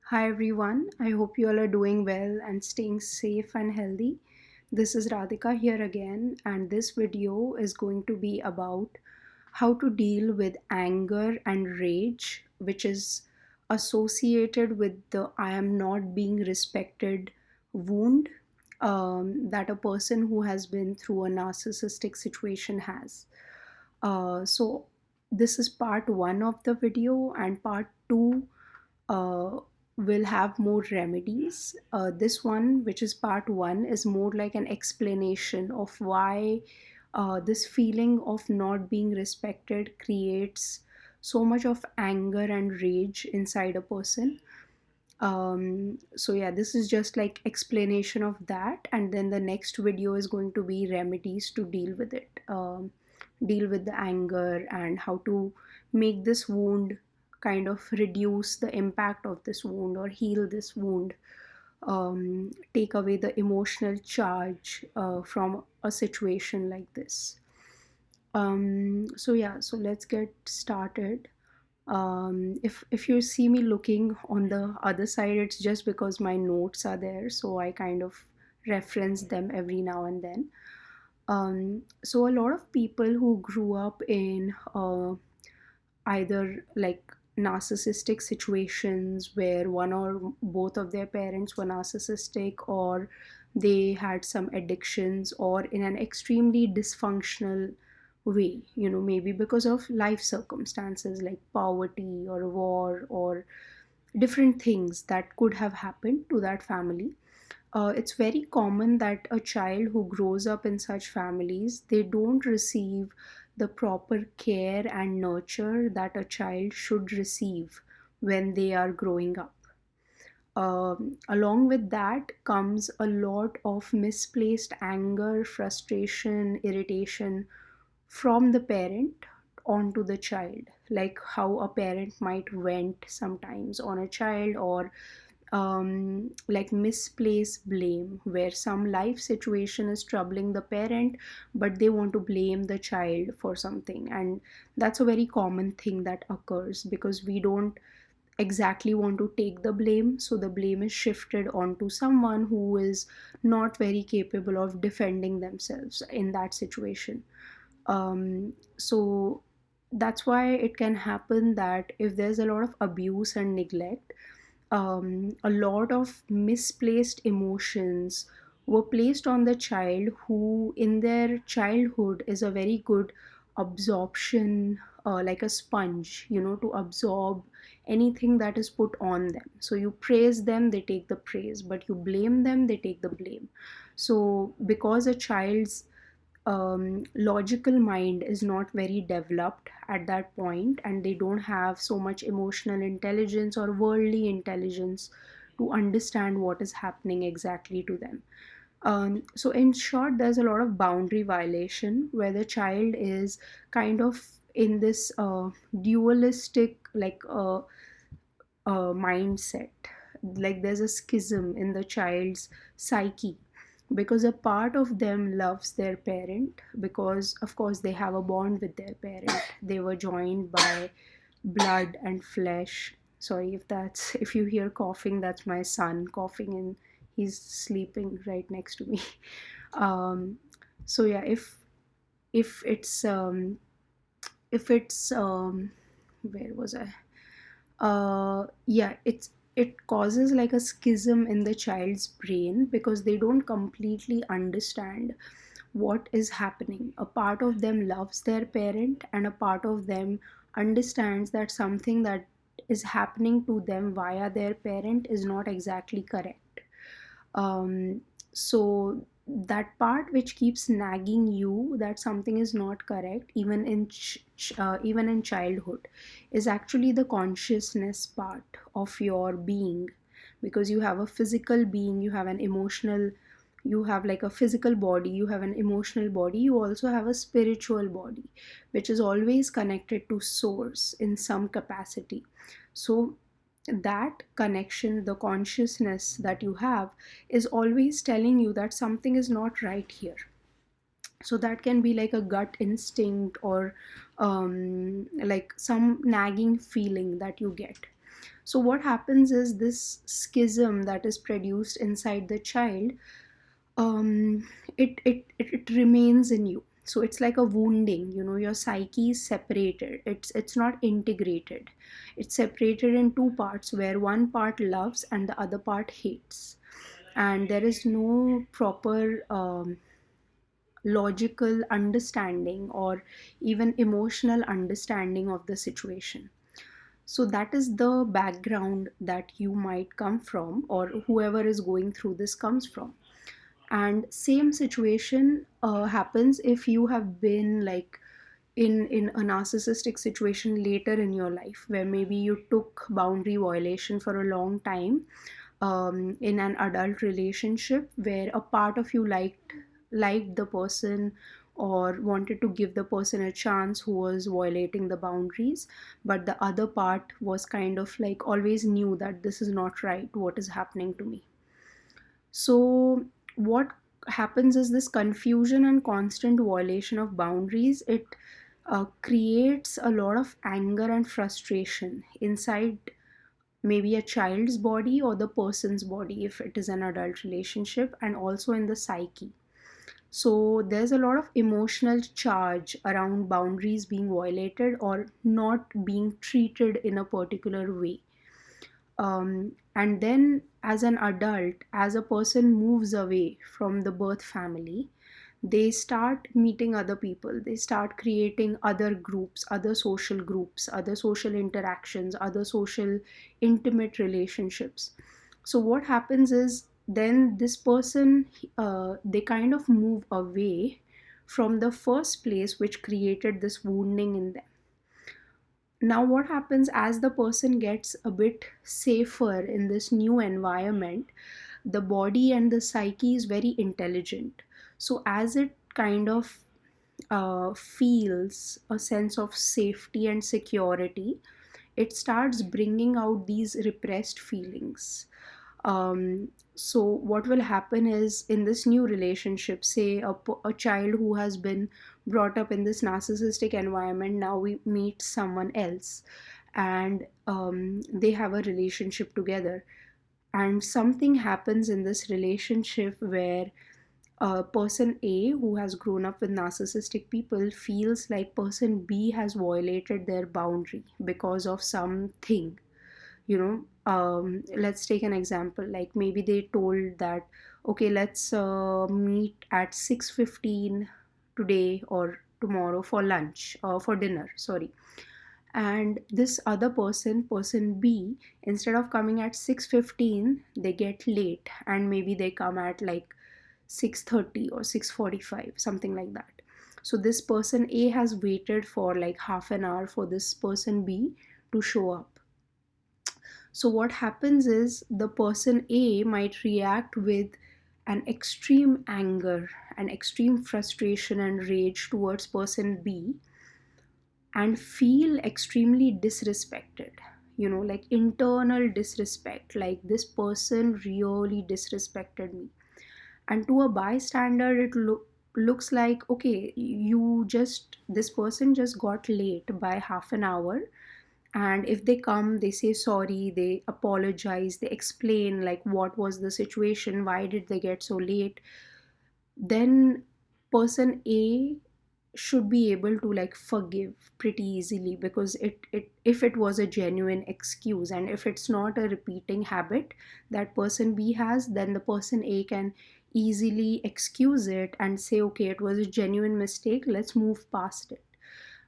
Hi everyone, I hope you all are doing well and staying safe and healthy. This is Radhika here again, and this video is going to be about how to deal with anger and rage, which is associated with the I am not being respected wound that a person who has been through a narcissistic situation has. So, this is part one of the video, and part two uh, will have more remedies. This one, which is part one, is more like an explanation of why this feeling of not being respected creates so much of anger and rage inside a person. So yeah, this is just like explanation of that, and then the next video is going to be remedies to deal with it, deal with the anger and how to make this wound kind of reduce the impact of this wound or heal this wound, take away the emotional charge from a situation like this. So yeah, so let's get started. If you see me looking on the other side, it's just because my notes are there, so I kind of reference them every now and then. So a lot of people who grew up in either like narcissistic situations where one or both of their parents were narcissistic, or they had some addictions, or in an extremely dysfunctional way, maybe because of life circumstances like poverty or war or different things that could have happened to that family. It's very common that a child who grows up in such families, they don't receive the proper care and nurture that a child should receive when they are growing up. Along with that comes a lot of misplaced anger, frustration, irritation from the parent onto the child, like how a parent might vent sometimes on a child, or like misplaced blame, where some life situation is troubling the parent, but they want to blame the child for something. And that's a very common thing that occurs because we don't exactly want to take the blame, so the blame is shifted onto someone who is not very capable of defending themselves in that situation. So that's why it can happen that if there's a lot of abuse and neglect, a lot of misplaced emotions were placed on the child, who in their childhood is a very good absorption, like a sponge, to absorb anything that is put on them. So you praise them, they take the praise, but you blame them, they take the blame. So because a child's logical mind is not very developed at that point, and they don't have so much emotional intelligence or worldly intelligence to understand what is happening exactly to them. So in short, there's a lot of boundary violation where the child is kind of in this dualistic, like mindset. Like there's a schism in the child's psyche, because a part of them loves their parent because of course they have a bond with their parent. They were joined by blood and flesh. Sorry if that's if you hear coughing, that's my son coughing, and he's sleeping right next to me. um so yeah, if it's where was I? Yeah, it causes like a schism in the child's brain because they don't completely understand what is happening. A part of them loves their parent, and a part of them understands that something that is happening to them via their parent is not exactly correct. So that part which keeps nagging you that something is not correct, even in even in childhood, is actually the consciousness part of your being. Because you have a physical being, you have an emotional, you have like a physical body, you have an emotional body, you also have a spiritual body, which is always connected to source in some capacity. So that connection, the consciousness that you have, is always telling you that something is not right here. So that can be like a gut instinct, or like some nagging feeling that you get. So what happens is this schism that is produced inside the child, um, it remains in you. So it's like a wounding, your psyche is separated. It's not integrated. It's separated in two parts, where one part loves and the other part hates. And there is no proper logical understanding or even emotional understanding of the situation. So that is the background that you might come from, or whoever is going through this comes from. And same situation happens if you have been like in a narcissistic situation later in your life, where maybe you took boundary violation for a long time, in an adult relationship, where a part of you liked the person, or wanted to give the person a chance who was violating the boundaries, but the other part was kind of like always knew that this is not right, what is happening to me. So what happens is this confusion and constant violation of boundaries, it creates a lot of anger and frustration inside maybe a child's body or the person's body if it is an adult relationship, and also in the psyche. So there's a lot of emotional charge around boundaries being violated or not being treated in a particular way. And then as an adult, as a person moves away from the birth family, they start meeting other people, they start creating other groups, other social groups, other social interactions, other social intimate relationships. So what happens is then this person, they kind of move away from the first place which created this wounding in them. Now what happens as the person gets a bit safer in this new environment, the body and the psyche is very intelligent. So as it kind of feels a sense of safety and security, it starts bringing out these repressed feelings. So what will happen is in this new relationship, say a child who has been brought up in this narcissistic environment, now we meet someone else, and they have a relationship together, and something happens in this relationship where person A, who has grown up with narcissistic people, feels like person B has violated their boundary because of something. Let's take an example, like maybe they told that, okay, let's meet at 6:15 today or tomorrow for lunch, or for dinner, sorry. And this other person, person B, instead of coming at 6:15, they get late and maybe they come at like 6:30 or 6:45, something like that. So this person A has waited for like half an hour for this person B to show up. So what happens is the person A might react with an extreme anger, an extreme frustration and rage towards person B, and feel extremely disrespected. Like internal disrespect, like this person really disrespected me. And to a bystander, it looks like, okay, this person just got late by half an hour, and if they come, they say sorry, they apologize, they explain like what was the situation, why did they get so late, then person A should be able to like forgive pretty easily, because it if it was a genuine excuse, and if it's not a repeating habit that person B has, then the person A can easily excuse it and say, okay, it was a genuine mistake, let's move past it.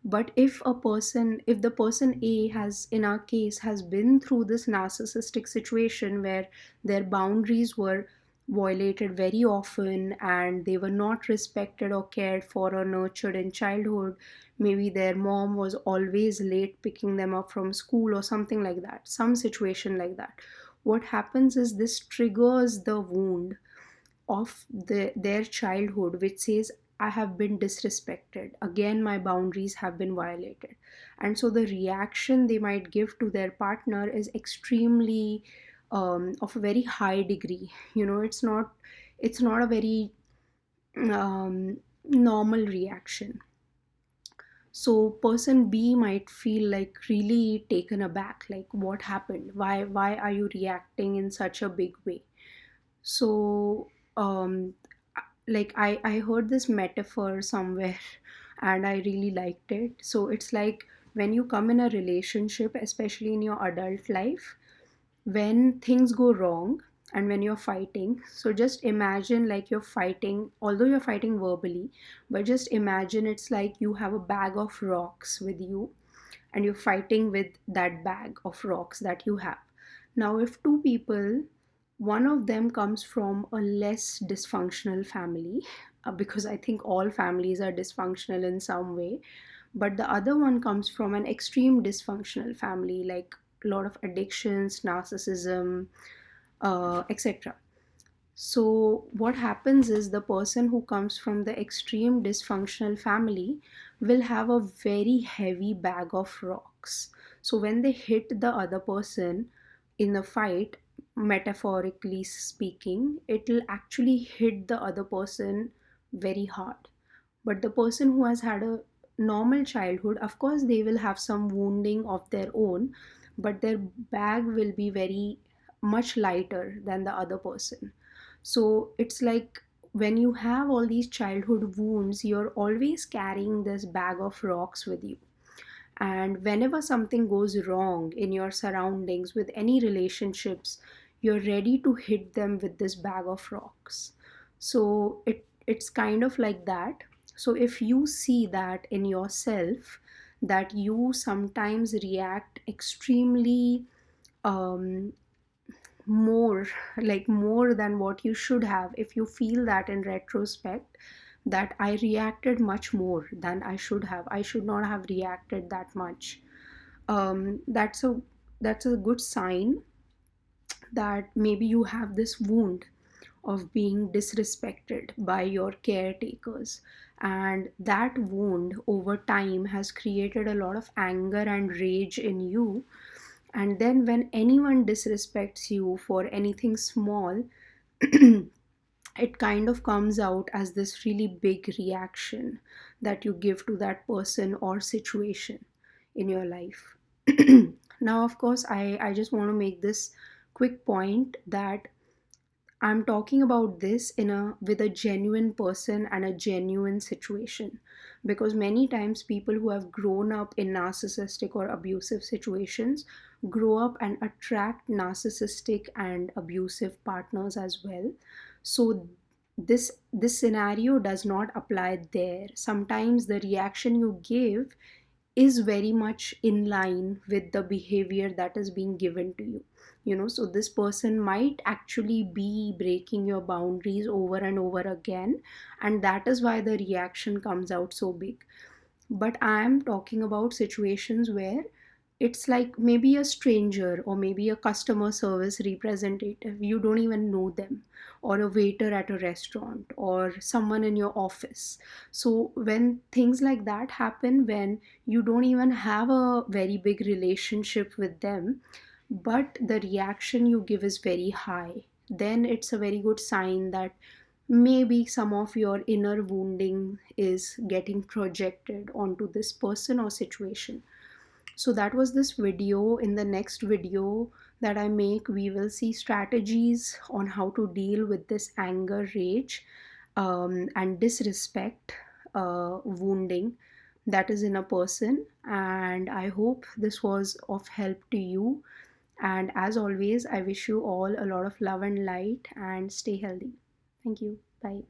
But if the person A has, in our case, has been through this narcissistic situation where their boundaries were violated very often, and they were not respected or cared for or nurtured in childhood, maybe their mom was always late picking them up from school or something like that, some situation like that, what happens is this triggers the wound of their childhood, which says, I have been disrespected again, my boundaries have been violated. And so the reaction they might give to their partner is extremely of a very high degree. It's not a very normal reaction. So person B might feel like really taken aback, like what happened, why are you reacting in such a big way. So like I heard this metaphor somewhere and I really liked it. So it's like when you come in a relationship, especially in your adult life, when things go wrong and when you're fighting, so just imagine like you're fighting, although you're fighting verbally, but just imagine it's like you have a bag of rocks with you and you're fighting with that bag of rocks that you have. Now, if two people, one of them comes from a less dysfunctional family, because I think all families are dysfunctional in some way, but the other one comes from an extreme dysfunctional family, like a lot of addictions, narcissism, etc. So, what happens is the person who comes from the extreme dysfunctional family will have a very heavy bag of rocks. So, when they hit the other person in a fight, metaphorically speaking, it will actually hit the other person very hard. But the person who has had a normal childhood, of course, they will have some wounding of their own, but their bag will be very much lighter than the other person. So it's like when you have all these childhood wounds, you're always carrying this bag of rocks with you. And whenever something goes wrong in your surroundings with any relationships, you're ready to hit them with this bag of rocks. So it's kind of like that. So if you see that in yourself, that you sometimes react extremely um, more, like more than what you should have, if you feel that in retrospect, that I reacted much more than I should have, I should not have reacted that much, that's a good sign that maybe you have this wound of being disrespected by your caretakers, and that wound over time has created a lot of anger and rage in you. And then when anyone disrespects you for anything small, it kind of comes out as this really big reaction that you give to that person or situation in your life. Now, of course, I just want to make this quick point that I'm talking about this in a with a genuine person and a genuine situation, because many times people who have grown up in narcissistic or abusive situations grow up and attract narcissistic and abusive partners as well. So this scenario does not apply there. Sometimes the reaction you give is very much in line with the behavior that is being given to you. So this person might actually be breaking your boundaries over and over again, and that is why the reaction comes out so big. But I am talking about situations where it's like maybe a stranger or maybe a customer service representative, you don't even know them, or a waiter at a restaurant or someone in your office. So when things like that happen, when you don't even have a very big relationship with them, but the reaction you give is very high, then it's a very good sign that maybe some of your inner wounding is getting projected onto this person or situation. So that was this video. In the next video that I make, we will see strategies on how to deal with this anger, rage, and disrespect, wounding that is in a person. And I hope this was of help to you. And as always, I wish you all a lot of love and light, and stay healthy. Thank you. Bye.